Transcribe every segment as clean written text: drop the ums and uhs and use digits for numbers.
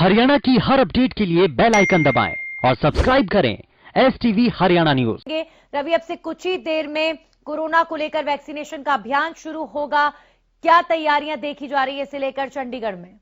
हरियाणा की हर अपडेट के लिए बेल आइकन दबाएं और सब्सक्राइब करें STV हरियाणा न्यूज। रवि, अब से कुछ ही देर में कोरोना को लेकर वैक्सीनेशन का अभियान शुरू होगा। क्या तैयारियां देखी जा रही है इसे लेकर चंडीगढ़ में?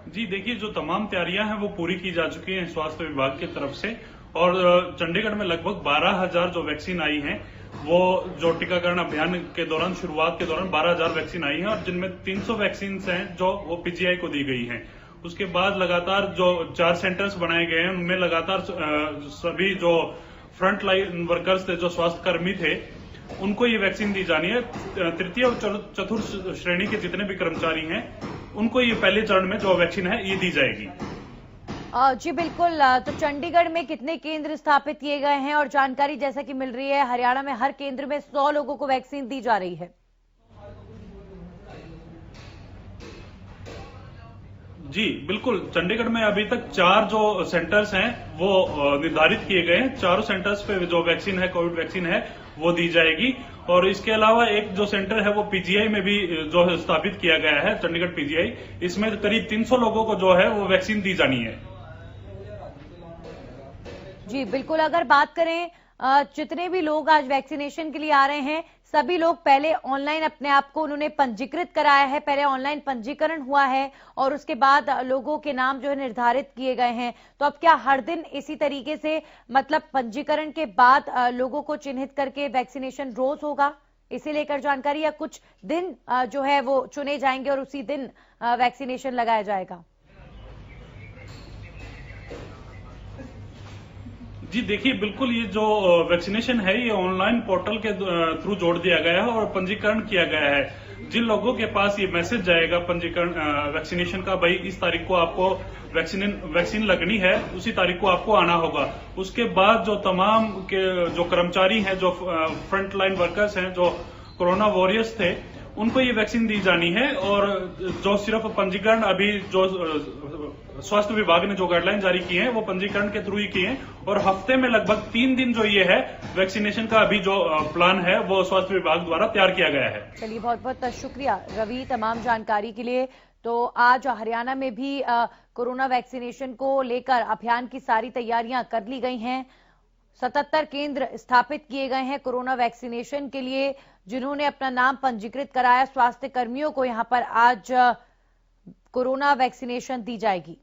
जी देखिए, जो तमाम तैयारियां हैं वो पूरी की जा चुकी हैं स्वास्थ्य विभाग की तरफ से। और चंडीगढ़ में लगभग 12,000 जो वैक्सीन आई हैं, वो जो टीकाकरण अभियान के दौरान शुरुआत के दौरान 12,000 वैक्सीन आई हैं और जिनमें 300 वैक्सीन हैं जो वो PGI को दी गई हैं। उसके बाद लगातार जो 4 सेंटर्स बनाए गए हैं उनमें लगातार सभी जो फ्रंट लाइन वर्कर्स थे, जो स्वास्थ्य कर्मी थे, उनको ये वैक्सीन दी जानी है। तृतीय और चतुर्थ श्रेणी के जितने भी कर्मचारी हैं उनको ये पहले चरण में जो वैक्सीन है ये दी जाएगी। जी बिल्कुल। तो चंडीगढ़ में कितने केंद्र स्थापित किए गए हैं और जानकारी जैसा कि मिल रही है, हरियाणा में हर केंद्र में 100 लोगों को वैक्सीन दी जा रही है। जी बिल्कुल, चंडीगढ़ में अभी तक 4 जो सेंटर्स हैं वो निर्धारित किए गए हैं। चारों सेंटर्स पे जो वैक्सीन है, कोविड वैक्सीन है, वो दी जाएगी। और इसके अलावा एक जो सेंटर है वो PGI में भी जो स्थापित किया गया है, चंडीगढ़ PGI, इसमें करीब 300 लोगों को जो है वो वैक्सीन दी जानी है। जी बिल्कुल। अगर बात करें जितने भी लोग आज वैक्सीनेशन के लिए आ रहे हैं, सभी लोग पहले ऑनलाइन अपने आप को उन्होंने पंजीकृत कराया है, पहले ऑनलाइन पंजीकरण हुआ है और उसके बाद लोगों के नाम जो है निर्धारित किए गए हैं। तो अब क्या हर दिन इसी तरीके से, मतलब पंजीकरण के बाद लोगों को चिन्हित करके वैक्सीनेशन रोज होगा, इसे लेकर जानकारी, या कुछ दिन जो है वो चुने जाएंगे और उसी दिन वैक्सीनेशन लगाया जाएगा? जी देखिए, बिल्कुल ये जो वैक्सीनेशन है ये ऑनलाइन पोर्टल के थ्रू जोड़ दिया गया है और पंजीकरण किया गया है। जिन लोगों के पास ये मैसेज जाएगा पंजीकरण वैक्सीनेशन का, भाई इस तारीख को आपको वैक्सीन लगनी है, उसी तारीख को आपको आना होगा। उसके बाद जो तमाम के जो कर्मचारी हैं, जो फ्रंट लाइन वर्कर्स हैं, जो कोरोना वॉरियर्स थे, उनको ये वैक्सीन दी जानी है। और जो सिर्फ पंजीकरण अभी जो स्वास्थ्य विभाग ने जो गाइडलाइन जारी की है वो पंजीकरण के थ्रू ही की है। और हफ्ते में लगभग 3 दिन जो ये है वैक्सीनेशन का अभी जो प्लान है वो स्वास्थ्य विभाग द्वारा तैयार किया गया है। चलिए, बहुत बहुत शुक्रिया रवि तमाम जानकारी के लिए। तो आज हरियाणा में भी कोरोना वैक्सीनेशन को लेकर अभियान की सारी तैयारियां कर ली गई हैं। 77 केंद्र स्थापित किए गए हैं कोरोना वैक्सीनेशन के लिए। जिन्होंने अपना नाम पंजीकृत कराया, स्वास्थ्य कर्मियों को यहां पर आज कोरोना वैक्सीनेशन दी जाएगी।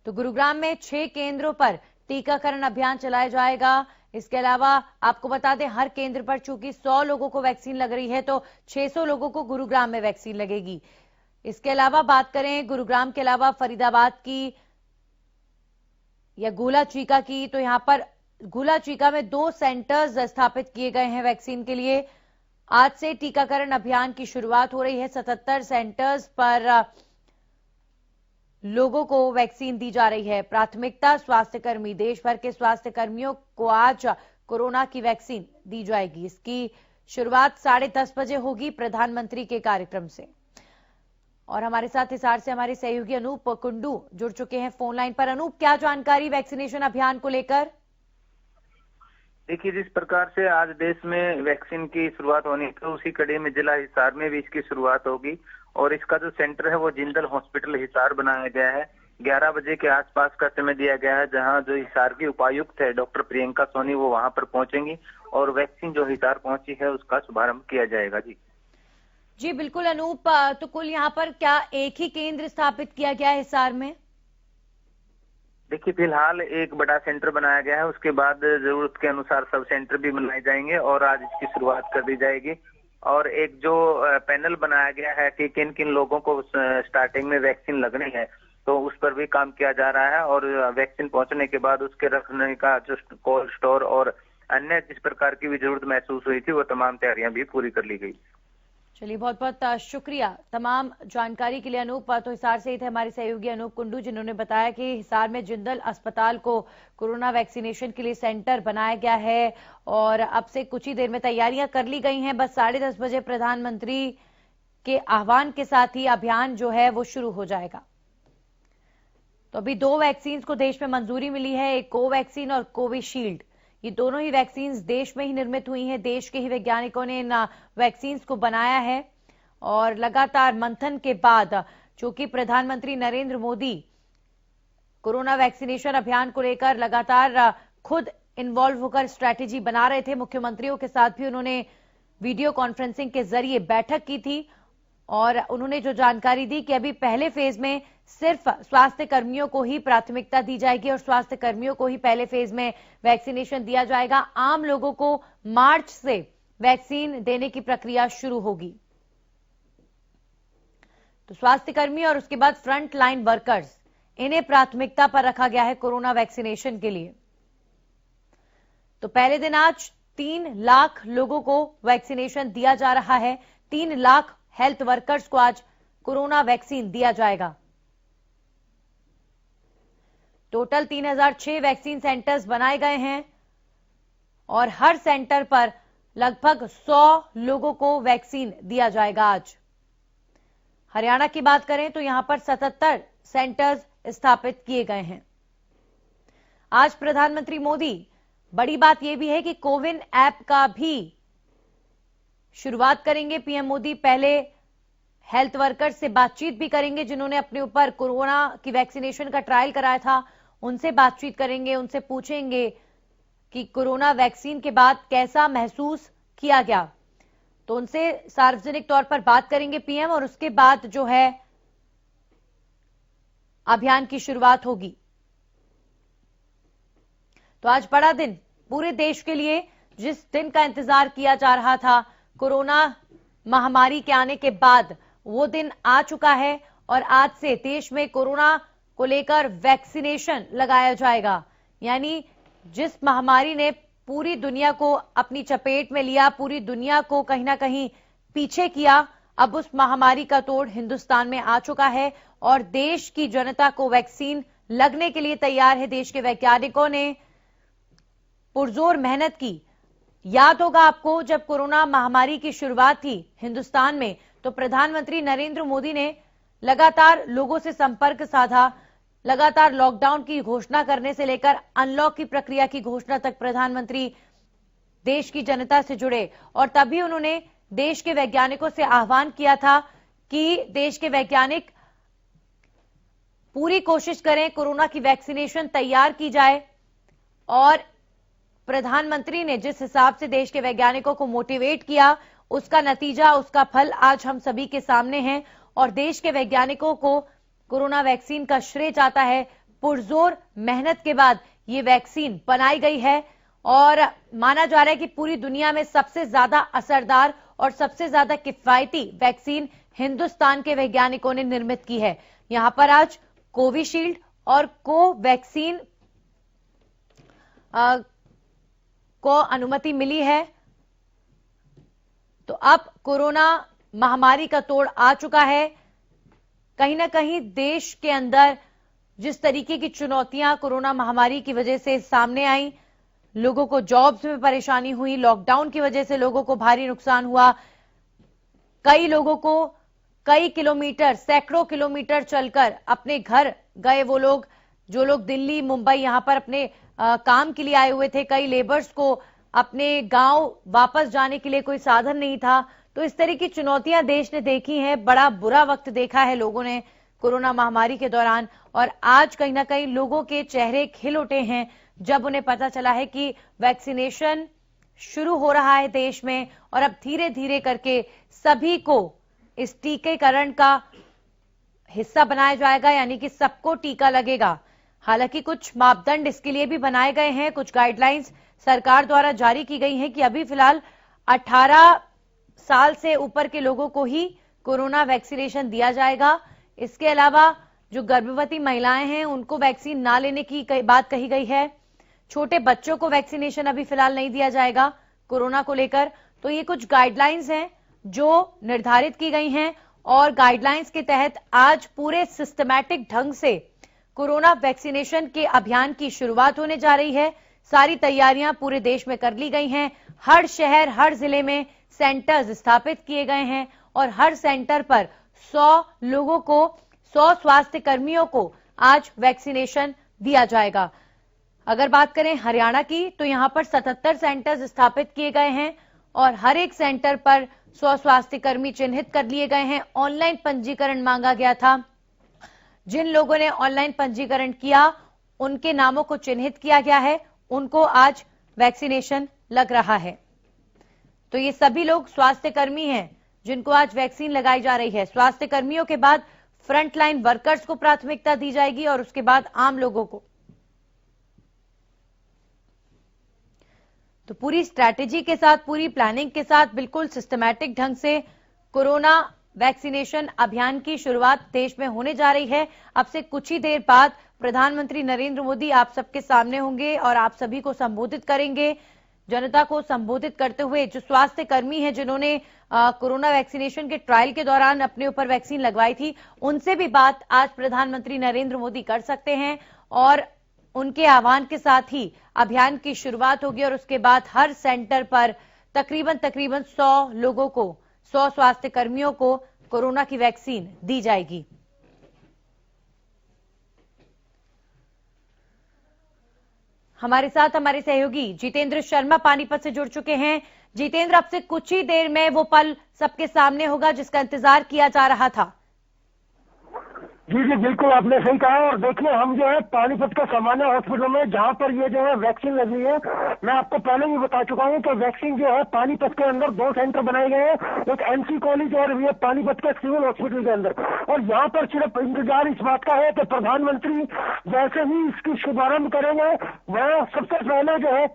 तो गुरुग्राम में 6 केंद्रों पर टीकाकरण अभियान चलाया जाएगा। इसके अलावा आपको बता दें, हर केंद्र पर चूंकि 100 लोगों को वैक्सीन लग रही है तो 600 लोगों को गुरुग्राम में वैक्सीन लगेगी। इसके अलावा बात करें गुरुग्राम के अलावा फरीदाबाद की या गोला चीका की, तो यहां पर गोला चीका में 2 सेंटर्स स्थापित किए गए हैं वैक्सीन के लिए। आज से टीकाकरण अभियान की शुरुआत हो रही है। 77 सेंटर्स पर लोगों को वैक्सीन दी जा रही है। प्राथमिकता स्वास्थ्य कर्मी, देश भर के स्वास्थ्य कर्मियों को आज कोरोना की वैक्सीन दी जाएगी। इसकी शुरुआत 10:30 बजे होगी प्रधानमंत्री के कार्यक्रम से। और हमारे साथ हिसार से हमारे सहयोगी अनूप कुंडू जुड़ चुके हैं फोन लाइन पर। अनूप, क्या जानकारी वैक्सीनेशन अभियान को लेकर? देखिए, जिस प्रकार से आज देश में वैक्सीन की शुरुआत होनी है तो उसी कड़ी में जिला हिसार में भी इसकी शुरुआत होगी। और इसका जो सेंटर है वो जिंदल हॉस्पिटल हिसार बनाया गया है। 11 बजे के आसपास का समय दिया गया है, जहां जो हिसार की उपायुक्त है डॉक्टर प्रियंका सोनी, वो वहां पर पहुंचेंगी और वैक्सीन जो हिसार पहुंची है उसका शुभारंभ किया जाएगा। जी बिल्कुल अनूप, तो कुल यहाँ पर क्या एक ही केंद्र स्थापित किया गया है हिसार में? देखिए, फिलहाल एक बड़ा सेंटर बनाया गया है, उसके बाद जरूरत के अनुसार सब सेंटर भी बनाए जाएंगे और आज इसकी शुरुआत कर दी जाएगी। और एक जो पैनल बनाया गया है कि किन किन लोगों को स्टार्टिंग में वैक्सीन लगनी है, तो उस पर भी काम किया जा रहा है। और वैक्सीन पहुंचने के बाद उसके रखने का जो कोल्ड स्टोर और अन्य जिस प्रकार की भी जरूरत महसूस हुई थी वो तमाम तैयारियां भी पूरी कर ली गई। चलिए, बहुत बहुत शुक्रिया तमाम जानकारी के लिए अनूप। तो हिसार से ही थे हमारे सहयोगी अनूप कुंडू, जिन्होंने बताया कि हिसार में जिंदल अस्पताल को कोरोना वैक्सीनेशन के लिए सेंटर बनाया गया है और अब से कुछ ही देर में तैयारियां कर ली गई हैं। बस 10:30 बजे प्रधानमंत्री के आह्वान के साथ ही अभियान जो है वो शुरू हो जाएगा। तो अभी 2 वैक्सीन को देश में मंजूरी मिली है, एक कोवैक्सीन और कोविशील्ड। ये दोनों ही वैक्सीन देश में ही निर्मित हुई हैं, देश के ही वैज्ञानिकों ने इन वैक्सीन को बनाया है। और लगातार मंथन के बाद चूंकि प्रधानमंत्री नरेंद्र मोदी कोरोना वैक्सीनेशन अभियान को लेकर लगातार खुद इन्वॉल्व होकर स्ट्रैटेजी बना रहे थे, मुख्यमंत्रियों के साथ भी उन्होंने वीडियो कॉन्फ्रेंसिंग के जरिए बैठक की थी और उन्होंने जो जानकारी दी कि अभी पहले फेज में सिर्फ स्वास्थ्य कर्मियों को ही प्राथमिकता दी जाएगी और स्वास्थ्य कर्मियों को ही पहले फेज में वैक्सीनेशन दिया जाएगा। आम लोगों को मार्च से वैक्सीन देने की प्रक्रिया शुरू होगी। तो स्वास्थ्य कर्मी और उसके बाद फ्रंट लाइन वर्कर्स, इन्हें प्राथमिकता पर रखा गया है कोरोना वैक्सीनेशन के लिए। तो पहले दिन आज 3 लाख लोगों को वैक्सीनेशन दिया जा रहा है। 3 लाख हेल्थ वर्कर्स को आज कोरोना वैक्सीन दिया जाएगा। टोटल 3006 वैक्सीन सेंटर्स बनाए गए हैं और हर सेंटर पर लगभग 100 लोगों को वैक्सीन दिया जाएगा आज। हरियाणा की बात करें तो यहां पर 77 सेंटर्स स्थापित किए गए हैं। आज प्रधानमंत्री मोदी, बड़ी बात यह भी है कि कोविन ऐप का भी शुरुआत करेंगे। पीएम मोदी पहले हेल्थ वर्कर्स से बातचीत भी करेंगे जिन्होंने अपने ऊपर कोरोना की वैक्सीनेशन का ट्रायल कराया था, उनसे बातचीत करेंगे, उनसे पूछेंगे कि कोरोना वैक्सीन के बाद कैसा महसूस किया गया। तो उनसे सार्वजनिक तौर पर बात करेंगे पीएम और उसके बाद जो है अभियान की शुरुआत होगी। तो आज बड़ा दिन पूरे देश के लिए, जिस दिन का इंतजार किया जा रहा था कोरोना महामारी के आने के बाद, वो दिन आ चुका है और आज से देश में कोरोना को लेकर वैक्सीनेशन लगाया जाएगा। यानी जिस महामारी ने पूरी दुनिया को अपनी चपेट में लिया, पूरी दुनिया को कहीं ना कहीं पीछे किया, अब उस महामारी का तोड़ हिंदुस्तान में आ चुका है और देश की जनता को वैक्सीन लगने के लिए तैयार है। देश के वैज्ञानिकों ने पुरजोर मेहनत की। याद होगा आपको, जब कोरोना महामारी की शुरुआत थी हिंदुस्तान में तो प्रधानमंत्री नरेंद्र मोदी ने लगातार लोगों से संपर्क साधा, लगातार लॉकडाउन की घोषणा करने से लेकर अनलॉक की प्रक्रिया की घोषणा तक प्रधानमंत्री देश की जनता से जुड़े और तभी उन्होंने देश के वैज्ञानिकों से आह्वान किया था कि देश के वैज्ञानिक पूरी कोशिश करें, कोरोना की वैक्सीनेशन तैयार की जाए। और प्रधानमंत्री ने जिस हिसाब से देश के वैज्ञानिकों को मोटिवेट किया, उसका नतीजा, उसका फल आज हम सभी के सामने है और देश के वैज्ञानिकों को कोरोना वैक्सीन का श्रेय जाता है। पुरजोर मेहनत के बाद ये वैक्सीन बनाई गई है और माना जा रहा है कि पूरी दुनिया में सबसे ज्यादा असरदार और सबसे ज्यादा किफायती वैक्सीन हिंदुस्तान के वैज्ञानिकों ने निर्मित की है। यहां पर आज कोविशील्ड और कोवैक्सीन को अनुमति मिली है। तो अब कोरोना महामारी का तोड़ आ चुका है। कहीं ना कहीं देश के अंदर जिस तरीके की चुनौतियां कोरोना महामारी की वजह से सामने आई, लोगों को जॉब्स में परेशानी हुई, लॉकडाउन की वजह से लोगों को भारी नुकसान हुआ, कई लोगों को कई किलोमीटर, सैकड़ों किलोमीटर चलकर अपने घर गए वो लोग, जो लोग दिल्ली, मुंबई यहां पर अपने काम के लिए आए हुए थे। कई लेबर्स को अपने गांव वापस जाने के लिए कोई साधन नहीं था। तो इस तरह की चुनौतियां देश ने देखी हैं। बड़ा बुरा वक्त देखा है लोगों ने कोरोना महामारी के दौरान और आज कहीं ना कहीं लोगों के चेहरे खिल उठे हैं जब उन्हें पता चला है कि वैक्सीनेशन शुरू हो रहा है देश में और अब धीरे धीरे करके सभी को इस टीकाकरण का हिस्सा बनाया जाएगा, यानी कि सबको टीका लगेगा। हालांकि कुछ मापदंड इसके लिए भी बनाए गए हैं, कुछ गाइडलाइंस सरकार द्वारा जारी की गई हैं कि अभी फिलहाल 18 साल से ऊपर के लोगों को ही कोरोना वैक्सीनेशन दिया जाएगा। इसके अलावा जो गर्भवती महिलाएं हैं उनको वैक्सीन ना लेने की बात कही गई है। छोटे बच्चों को वैक्सीनेशन अभी फिलहाल नहीं दिया जाएगा कोरोना को लेकर। तो ये कुछ गाइडलाइंस हैं जो निर्धारित की गई हैं और गाइडलाइंस के तहत आज पूरे सिस्टमैटिक ढंग से कोरोना वैक्सीनेशन के अभियान की शुरुआत होने जा रही है। सारी तैयारियां पूरे देश में कर ली गई हैं। हर शहर, हर जिले में सेंटर्स स्थापित किए गए हैं और हर सेंटर पर 100 लोगों को, 100 स्वास्थ्य कर्मियों को आज वैक्सीनेशन दिया जाएगा। अगर बात करें हरियाणा की तो यहां पर 77 सेंटर्स स्थापित किए गए हैं और हर एक सेंटर पर 100 स्वास्थ्य कर्मी चिन्हित कर लिए गए हैं। ऑनलाइन पंजीकरण मांगा गया था। जिन लोगों ने ऑनलाइन पंजीकरण किया उनके नामों को चिन्हित किया गया है, उनको आज वैक्सीनेशन लग रहा है। तो ये सभी लोग स्वास्थ्य कर्मी हैं जिनको आज वैक्सीन लगाई जा रही है। स्वास्थ्य कर्मियों के बाद फ्रंटलाइन वर्कर्स को प्राथमिकता दी जाएगी और उसके बाद आम लोगों को। तो पूरी स्ट्रैटेजी के साथ, पूरी प्लानिंग के साथ, बिल्कुल सिस्टमैटिक ढंग से कोरोना वैक्सीनेशन अभियान की शुरुआत देश में होने जा रही है। अब से कुछ ही देर बाद प्रधानमंत्री नरेंद्र मोदी आप सबके सामने होंगे और आप सभी को संबोधित करेंगे। जनता को संबोधित करते हुए जो स्वास्थ्य कर्मी हैं जिन्होंने कोरोना वैक्सीनेशन के ट्रायल के दौरान अपने ऊपर वैक्सीन लगवाई थी, उनसे भी बात आज प्रधानमंत्री नरेंद्र मोदी कर सकते हैं और उनके आह्वान के साथ ही अभियान की शुरुआत होगी और उसके बाद हर सेंटर पर तकरीबन 100 लोगों को, 100 स्वास्थ्य कर्मियों को कोरोना की वैक्सीन दी जाएगी। हमारे साथ हमारे सहयोगी जितेंद्र शर्मा पानीपत से जुड़ चुके हैं। जितेंद्र, अब से कुछ ही देर में वो पल सबके सामने होगा जिसका इंतजार किया जा रहा था। जी जी बिल्कुल, आपने सही कहा। और देखिए, हम जो है पानीपत के सामान्य हॉस्पिटल में जहां पर ये जो है वैक्सीन लगी है, मैं आपको पहले भी बता चुका हूं कि वैक्सीन जो है पानीपत के अंदर 2 सेंटर बनाए गए हैं, एक एमसी कॉलेज और ये पानीपत के सिविल हॉस्पिटल के अंदर। और यहाँ पर सिर्फ इंतजार इस बात का है कि प्रधानमंत्री जैसे ही इसकी शुभारंभ करेंगे, वह सबसे पहले जो है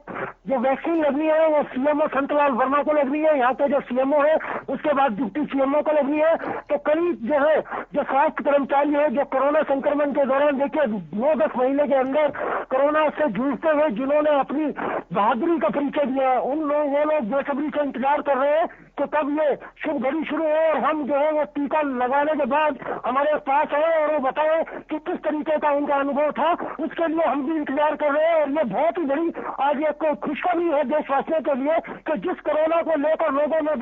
जो वैक्सीन लगनी है वो सीएमओ संतलाल वर्मा को लगनी है, यहाँ के जो सीएमओ है, उसके बाद डिप्टी सीएमओ को लगनी है। तो करीब जो है जो स्वास्थ्य कर्मचारी जो कोरोना संक्रमण के दौरान देखिए 9-10 महीने के अंदर कोरोना से जूझते हुए जिन्होंने अपनी बहादुरी का परिचय दिया, उन लोगों लोग बेसब्री से इंतजार कर रहे हैं कि कब ये शुभ घड़ी शुरू हो और हम जो है वो टीका लगाने के बाद हमारे पास आए और वो बताए कि किस तरीके का उनका अनुभव था। उसके लिए हम भी इंतजार कर रहे हैं और ये बहुत ही बड़ी आज एक खुशखबरी है देशवासियों के लिए कि जिस कोरोना को लेकर लोगों में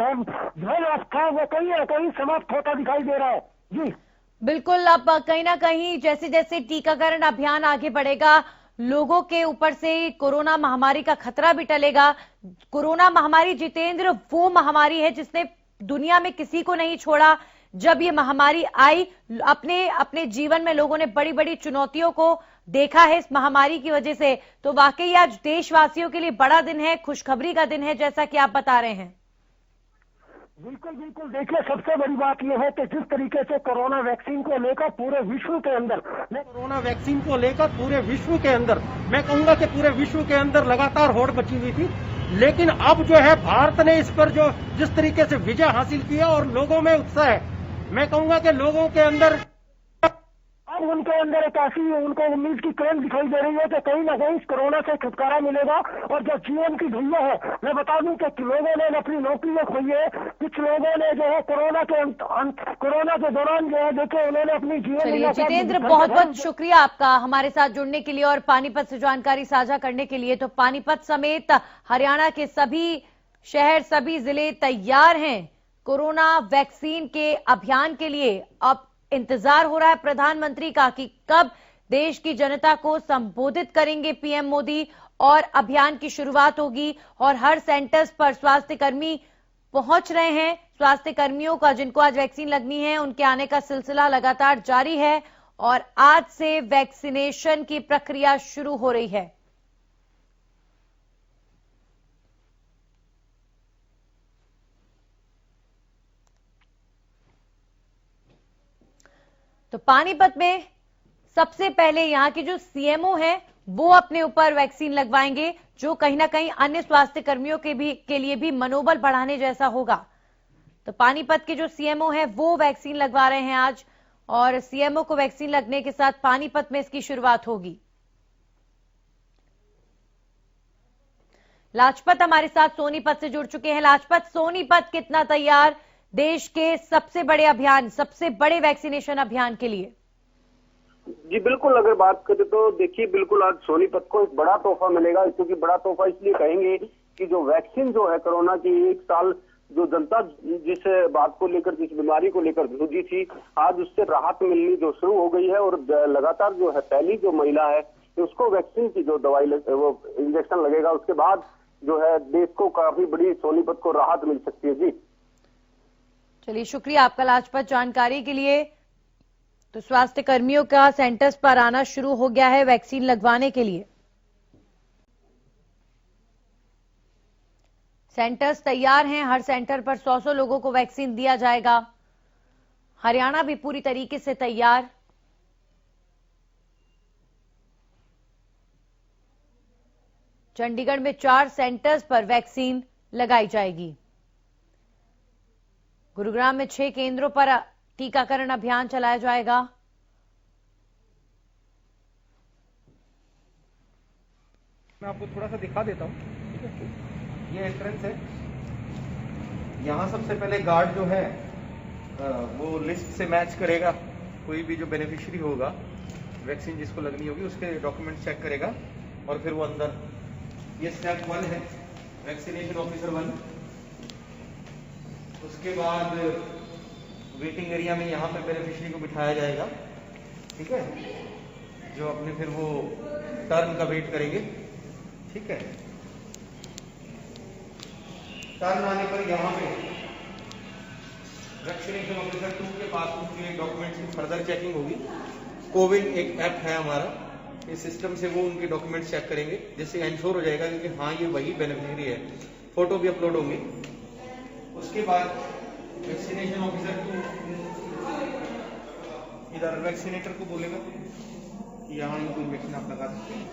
भय था वो कहीं ना कहीं समाप्त होता दिखाई दे रहा है। जी बिल्कुल, अब कहीं ना कहीं जैसे जैसे टीकाकरण अभियान आगे बढ़ेगा, लोगों के ऊपर से कोरोना महामारी का खतरा भी टलेगा। कोरोना महामारी, जितेंद्र, वो महामारी है जिसने दुनिया में किसी को नहीं छोड़ा। जब ये महामारी आई, अपने जीवन में लोगों ने बड़ी बड़ी चुनौतियों को देखा है इस महामारी की वजह से। तो वाकई आज देशवासियों के लिए बड़ा दिन है, खुशखबरी का दिन है, जैसा कि आप बता रहे हैं। बिल्कुल बिल्कुल, देखिए सबसे बड़ी बात यह है कि जिस तरीके से कोरोना वैक्सीन को लेकर पूरे विश्व के अंदर मैं कहूंगा कि पूरे विश्व के अंदर लगातार होड़ मची हुई थी, लेकिन अब जो है भारत ने इस पर जो जिस तरीके से विजय हासिल किया और लोगों में उत्साह है, मैं कहूंगा कि लोगों के अंदर अब उनके अंदर एक ऐसी उनको उम्मीद की किरण दिखाई दे रही है कि कहीं ना कहीं इस कोरोना से छुटकारा मिलेगा। और जो जीवन की ढैया है, मैं बता दूं कि लोगों ने अपनी नौकरियां खोई है, कुछ लोगों ने जो है कोरोना के दौरान जो है देखे उन्होंने अपनी जीवन। जितेंद्र, बहुत बहुत शुक्रिया आपका हमारे साथ जुड़ने के लिए और पानीपत से जानकारी साझा करने के लिए। तो पानीपत समेत हरियाणा के सभी शहर, सभी जिले तैयार हैं कोरोना वैक्सीन के अभियान के लिए। अब इंतजार हो रहा है प्रधानमंत्री का कि कब देश की जनता को संबोधित करेंगे पीएम मोदी और अभियान की शुरुआत होगी। और हर सेंटर्स पर स्वास्थ्य कर्मी पहुंच रहे हैं। स्वास्थ्य कर्मियों का जिनको आज वैक्सीन लगनी है, उनके आने का सिलसिला लगातार जारी है और आज से वैक्सीनेशन की प्रक्रिया शुरू हो रही है। तो पानीपत में सबसे पहले यहाँ के जो सीएमओ हैं वो अपने ऊपर वैक्सीन लगवाएंगे, जो कहीं ना कहीं अन्य स्वास्थ्य कर्मियों के लिए भी मनोबल बढ़ाने जैसा होगा। तो पानीपत के जो सीएमओ हैं वो वैक्सीन लगवा रहे हैं आज, और सीएमओ को वैक्सीन लगने के साथ पानीपत में इसकी शुरुआत होगी। लाजपत हमारे साथ सोनीपत से जुड़ चुके हैं। लाजपत, सोनीपत कितना तैयार देश के सबसे बड़े अभियान, सबसे बड़े वैक्सीनेशन अभियान के लिए? जी बिल्कुल, अगर बात करें तो देखिए बिल्कुल आज सोनीपत को एक बड़ा तोहफा मिलेगा। क्योंकि बड़ा तोहफा इसलिए कहेंगे कि जो वैक्सीन जो है कोरोना की 1 साल जो जनता जिस बात को लेकर, जिस बीमारी को लेकर जूझी थी, आज उससे राहत मिलनी जो शुरू हो गई है। और लगातार जो है पहली जो महिला है कि उसको वैक्सीन की जो दवाई वो इंजेक्शन लगेगा, उसके बाद जो है देश को काफी बड़ी सोनीपत को राहत मिल सकती है। जी चलिए, शुक्रिया आपका लाजपत जानकारी के लिए। तो स्वास्थ्य कर्मियों का सेंटर्स पर आना शुरू हो गया है वैक्सीन लगवाने के लिए। सेंटर्स तैयार हैं, हर सेंटर पर 100 लोगों को वैक्सीन दिया जाएगा। हरियाणा भी पूरी तरीके से तैयार। चंडीगढ़ में 4 सेंटर्स पर वैक्सीन लगाई जाएगी। गुरुग्राम में 6 केंद्रों पर टीकाकरण अभियान चलाया जाएगा। मैं आपको थोड़ा सा दिखा देता हूँ। ये एंट्रेंस है। यहाँ सबसे पहले गार्ड जो है वो लिस्ट से मैच करेगा। कोई भी जो बेनिफिशियरी होगा, वैक्सीन जिसको लगनी होगी, उसके डॉक्यूमेंट चेक करेगा और फिर वो अंदर। ये स्टेप 1 है, वैक्सीनेशन ऑफिसर 1। उसके बाद वेटिंग एरिया में यहाँ पे बेनिफिशियरी को बिठाया जाएगा, ठीक है, जो अपने फिर वो टर्न का वेट करेंगे, ठीक है। टर्न आने पर यहाँ पे वैक्सीनेशन ऑफिसर 2 के पास उनके डॉक्यूमेंट्स की फर्दर चेकिंग होगी। कोविन एक ऐप है हमारा, इस सिस्टम से वो उनके डॉक्यूमेंट्स चेक करेंगे, जिससे इंश्योर हो जाएगा कि हाँ ये वही बेनिफिशियरी है। फोटो भी अपलोड होंगे। उसके बाद वैक्सीनेशन ऑफिसर 2 इधर वैक्सीनेटर को बोलेगा कि यहाँ इनको इंजेक्शन आप लगा सकते हैं।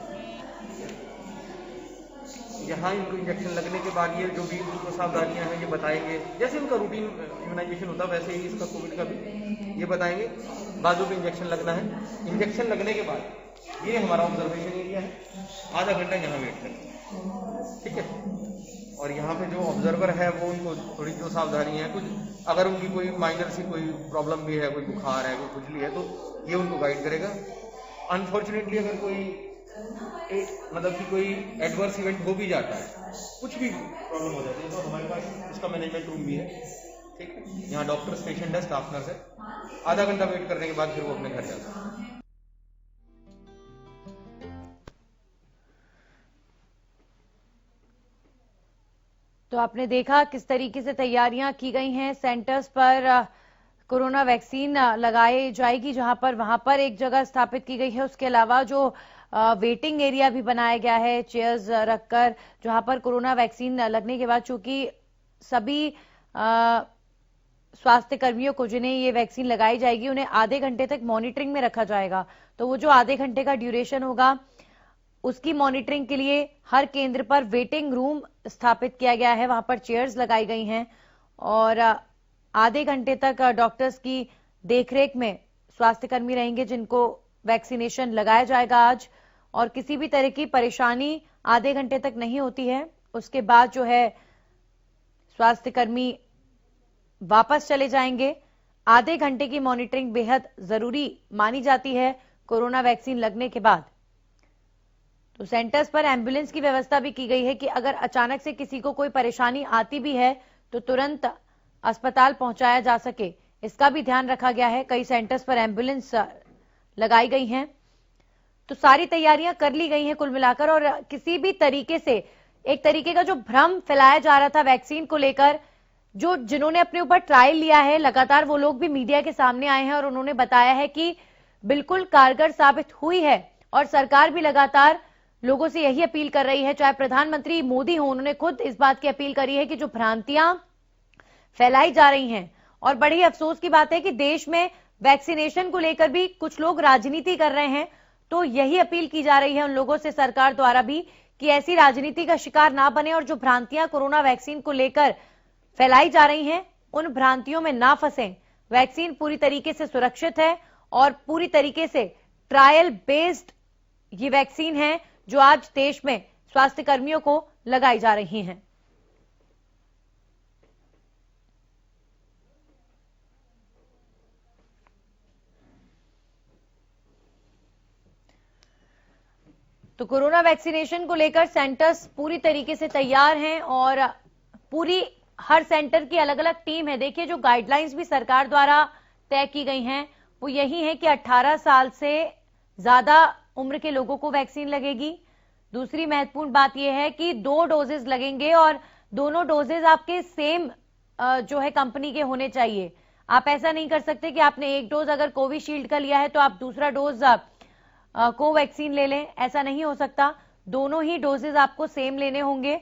यहाँ इनको इंजेक्शन लगने के बाद ये जो भी उनको सावधानियां हैं ये बताएंगे, जैसे उनका रूटीन इम्यूनाइजेशन होता है वैसे ही इसका कोविड का भी ये बताएंगे। बाजू पे इंजेक्शन लगना है। इंजेक्शन लगने के बाद ये हमारा ऑब्जर्वेशन एरिया है, आधा घंटा यहाँ वेट करें, ठीक है। और यहाँ पे जो ऑब्जर्वर है वो उनको थोड़ी जो सावधानी है, कुछ अगर उनकी कोई माइनर सी कोई प्रॉब्लम भी है, कोई बुखार है, कोई खुजली है, तो ये उनको गाइड करेगा। अनफॉर्चुनेटली अगर कोई मतलब कि कोई एडवर्स इवेंट हो भी जाता है, कुछ भी प्रॉब्लम हो जाती है, तो हमारे पास इसका मैनेजमेंट रूम भी है, ठीक है। यहाँ डॉक्टर्स, पेशेंट है, स्टाफ नर्स है। आधा घंटा वेट करने के बाद फिर वो अपने घर जाते हैं। तो आपने देखा किस तरीके से तैयारियां की गई हैं। सेंटर्स पर कोरोना वैक्सीन लगाई जाएगी, जहां पर वहां पर एक जगह स्थापित की गई है। उसके अलावा जो वेटिंग एरिया भी बनाया गया है, चेयर्स रखकर, जहां पर कोरोना वैक्सीन लगने के बाद चूंकि सभी स्वास्थ्य कर्मियों को जिन्हें ये वैक्सीन लगाई जाएगी उन्हें आधे घंटे तक मॉनिटरिंग में रखा जाएगा। तो वो जो आधे घंटे का ड्यूरेशन होगा उसकी मॉनिटरिंग के लिए हर केंद्र पर वेटिंग रूम स्थापित किया गया है, वहां पर चेयर्स लगाई गई हैं और आधे घंटे तक डॉक्टर्स की देखरेख में स्वास्थ्य कर्मी रहेंगे जिनको वैक्सीनेशन लगाया जाएगा आज। और किसी भी तरह की परेशानी आधे घंटे तक नहीं होती है। उसके बाद जो है स्वास्थ्य कर्मी वापस चले जाएंगे। आधे घंटे की मॉनिटरिंग बेहद जरूरी मानी जाती है कोरोना वैक्सीन लगने के बाद। तो सेंटर्स पर एम्बुलेंस की व्यवस्था भी की गई है कि अगर अचानक से किसी को कोई परेशानी आती भी है तो तुरंत अस्पताल पहुंचाया जा सके, इसका भी ध्यान रखा गया है। कई सेंटर्स पर एम्बुलेंस लगाई गई हैं। तो सारी तैयारियां कर ली गई हैं कुल मिलाकर। और किसी भी तरीके से एक तरीके का जो भ्रम फैलाया जा रहा था वैक्सीन को लेकर, जो जिन्होंने अपने ऊपर ट्रायल लिया है लगातार वो लोग भी मीडिया के सामने आए हैं और उन्होंने बताया है कि बिल्कुल कारगर साबित हुई है। और सरकार भी लगातार लोगों से यही अपील कर रही है, चाहे प्रधानमंत्री मोदी हो, उन्होंने खुद इस बात की अपील करी है कि जो भ्रांतियां फैलाई जा रही हैं। और बड़ी अफसोस की बात है कि देश में वैक्सीनेशन को लेकर भी कुछ लोग राजनीति कर रहे हैं। तो यही अपील की जा रही है उन लोगों से सरकार द्वारा भी कि ऐसी राजनीति का शिकार ना बने और जो भ्रांतियां कोरोना वैक्सीन को लेकर फैलाई जा रही हैं उन भ्रांतियों में ना फंसें। वैक्सीन पूरी तरीके से सुरक्षित है और पूरी तरीके से ट्रायल बेस्ड ये वैक्सीन है जो आज देश में स्वास्थ्य कर्मियों को लगाई जा रही हैं। तो कोरोना वैक्सीनेशन को लेकर सेंटर्स पूरी तरीके से तैयार हैं और पूरी हर सेंटर की अलग अलग टीम है। देखिए जो गाइडलाइंस भी सरकार द्वारा तय की गई हैं वो यही है कि 18 साल से ज्यादा उम्र के लोगों को वैक्सीन लगेगी। दूसरी महत्वपूर्ण बात यह है कि 2 डोजेस लगेंगे और दोनों डोजेस आपके सेम जो है कंपनी के होने चाहिए। आप ऐसा नहीं कर सकते कि आपने एक डोज अगर कोविशील्ड का लिया है तो आप दूसरा डोज कोवैक्सीन ले लें, ऐसा नहीं हो सकता। दोनों ही डोजेस आपको सेम लेने होंगे।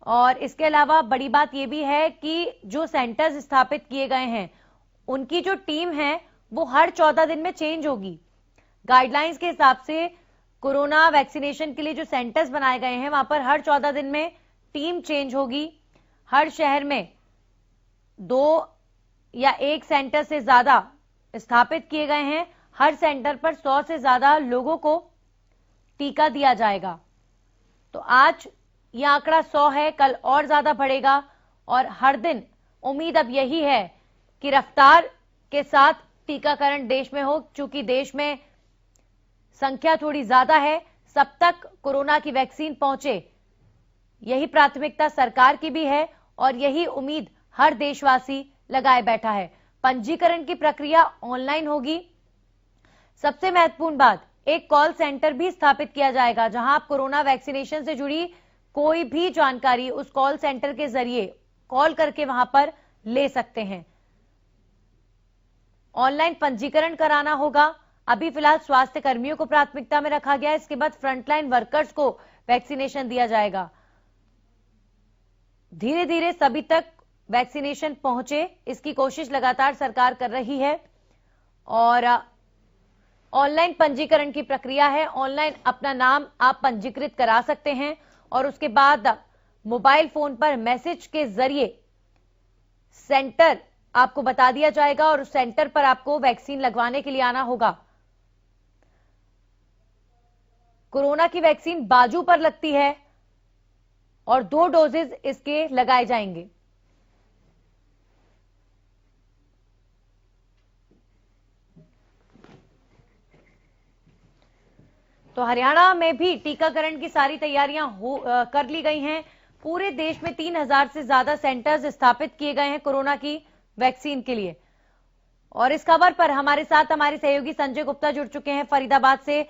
और इसके अलावा बड़ी बात यह भी है कि जो सेंटर्स स्थापित किए गए हैं उनकी जो टीम है वो हर 14 दिन में चेंज होगी। गाइडलाइंस के हिसाब से कोरोना वैक्सीनेशन के लिए जो सेंटर्स बनाए गए हैं वहां पर हर 14 दिन में टीम चेंज होगी। हर शहर में 2 या 1 सेंटर से ज्यादा स्थापित किए गए हैं। हर सेंटर पर 100 से ज्यादा लोगों को टीका दिया जाएगा। तो आज यह आंकड़ा 100 है, कल और ज्यादा बढ़ेगा और हर दिन उम्मीद अब यही है कि रफ्तार के साथ टीकाकरण देश में हो। चूंकि देश में संख्या थोड़ी ज्यादा है, सब तक कोरोना की वैक्सीन पहुंचे, यही प्राथमिकता सरकार की भी है और यही उम्मीद हर देशवासी लगाए बैठा है। पंजीकरण की प्रक्रिया ऑनलाइन होगी। सबसे महत्वपूर्ण बात, एक कॉल सेंटर भी स्थापित किया जाएगा जहां आप कोरोना वैक्सीनेशन से जुड़ी कोई भी जानकारी उस कॉल सेंटर के जरिए कॉल करके वहां पर ले सकते हैं। ऑनलाइन पंजीकरण कराना होगा। अभी फिलहाल स्वास्थ्य कर्मियों को प्राथमिकता में रखा गया है, इसके बाद फ्रंटलाइन वर्कर्स को वैक्सीनेशन दिया जाएगा। धीरे धीरे सभी तक वैक्सीनेशन पहुंचे, इसकी कोशिश लगातार सरकार कर रही है। और ऑनलाइन पंजीकरण की प्रक्रिया है। ऑनलाइन अपना नाम आप पंजीकृत करा सकते हैं और उसके बाद मोबाइल फोन पर मैसेज के जरिए सेंटर आपको बता दिया जाएगा और उस सेंटर पर आपको वैक्सीन लगवाने के लिए आना होगा। कोरोना की वैक्सीन बाजू पर लगती है और 2 डोजेज इसके लगाए जाएंगे। तो हरियाणा में भी टीकाकरण की सारी तैयारियां कर ली गई हैं। पूरे देश में 3000 से ज्यादा सेंटर्स स्थापित किए गए हैं कोरोना की वैक्सीन के लिए। और इस खबर पर हमारे साथ हमारे सहयोगी संजय गुप्ता जुड़ चुके हैं फरीदाबाद से।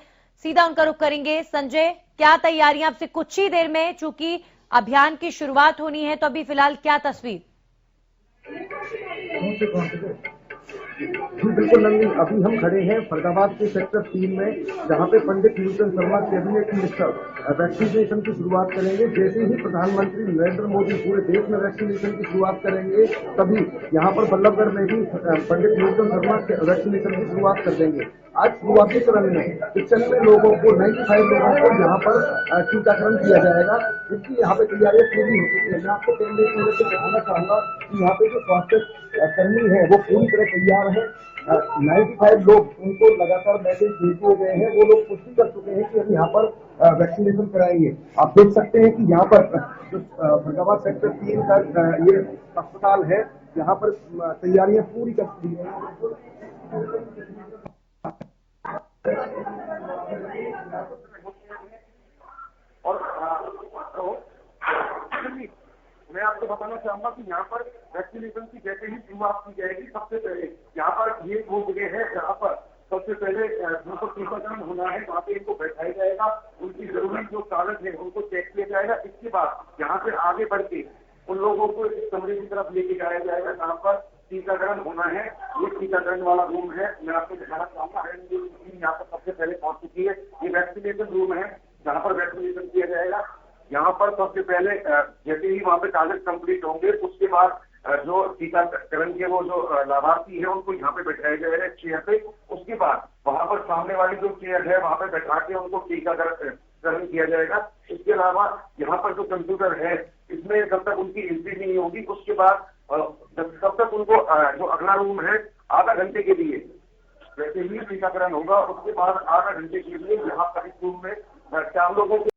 सीधा उनका रुख करेंगे। संजय, क्या तैयारियां अब से कुछ ही देर में, चूंकि अभियान की शुरुआत होनी है, तो अभी फिलहाल क्या तस्वीर? जी बिल्कुल नंदिनी, अभी हम खड़े हैं फरीदाबाद के सेक्टर 3 में, जहां पे Pandit Newton Sharma cabinet minister vaccination की शुरुआत करेंगे। जैसे ही प्रधानमंत्री नरेंद्र मोदी पूरे देश में वैक्सीनेशन की शुरुआत करेंगे, तभी यहां पर बल्लभगढ़ में भी पंडित न्यूटन शर्मा वैक्सीनेशन की शुरुआत कर देंगे। आज शुरुआती चरण में 95 लोगों को 95 लोगों को यहाँ पर टीकाकरण किया जाएगा, जिसकी यहाँ पे तैयारियां पूरी हो चुकी है। मैं आपको कैमरे की वजह से बताना चाहूंगा कि यहाँ पे जो स्वास्थ्य कर्मी है वो पूरी तरह तैयार है। 95 लोग, उनको लगातार मैसेज भेजे गए हैं, वो लोग पुष्टि कर चुके हैं कि हम यहाँ पर वैक्सीनेशन कराएंगे। आप देख सकते हैं कि यहाँ पर जो फरीदाबाद सेक्टर 3 का ये अस्पताल है, यहाँ पर तैयारियां पूरी कर दी है। और मैं आपको बताना चाहूंगा कि यहाँ पर वैक्सीनेशन की जैसे ही शुरुआत की जाएगी, सबसे पहले यहाँ पर ये वो जगह है जहाँ पर सबसे पहले जिनको टीकाकरण होना है वहाँ पे इनको बैठाया जाएगा, उनकी जरूरी जो कागज है उनको चेक किया जाएगा। इसके बाद यहाँ से आगे बढ़ के उन लोगों को इस कमरे की तरफ लेके जाया जाएगा जहाँ पर टीकाकरण होना है। ये टीकाकरण वाला रूम है, मैं आपको दिखाना चाहूंगा। यहाँ पर सबसे पहले पहुंच चुकी है। ये वैक्सीनेशन रूम है जहाँ पर वैक्सीनेशन किया जाएगा। यहाँ पर सबसे पहले जैसे ही वहाँ पे कागज कंप्लीट होंगे, उसके बाद जो टीकाकरण के वो जो लाभार्थी है उनको यहाँ पे बैठाया जाएगा चेयर पे। उसके बाद वहाँ पर सामने वाली जो चेयर है वहाँ पे बैठा के उनको टीकाकरण किया जाएगा। इसके अलावा यहाँ पर जो कंप्यूटर है इसमें जब तक उनकी एंट्री नहीं होगी, उसके बाद तब तक उनको जो अगला रूम है आधा घंटे के लिए वैसे ही टीकाकरण होगा। उसके बाद आधा घंटे के लिए यहाँ पर इस रूम में 4 लोगों को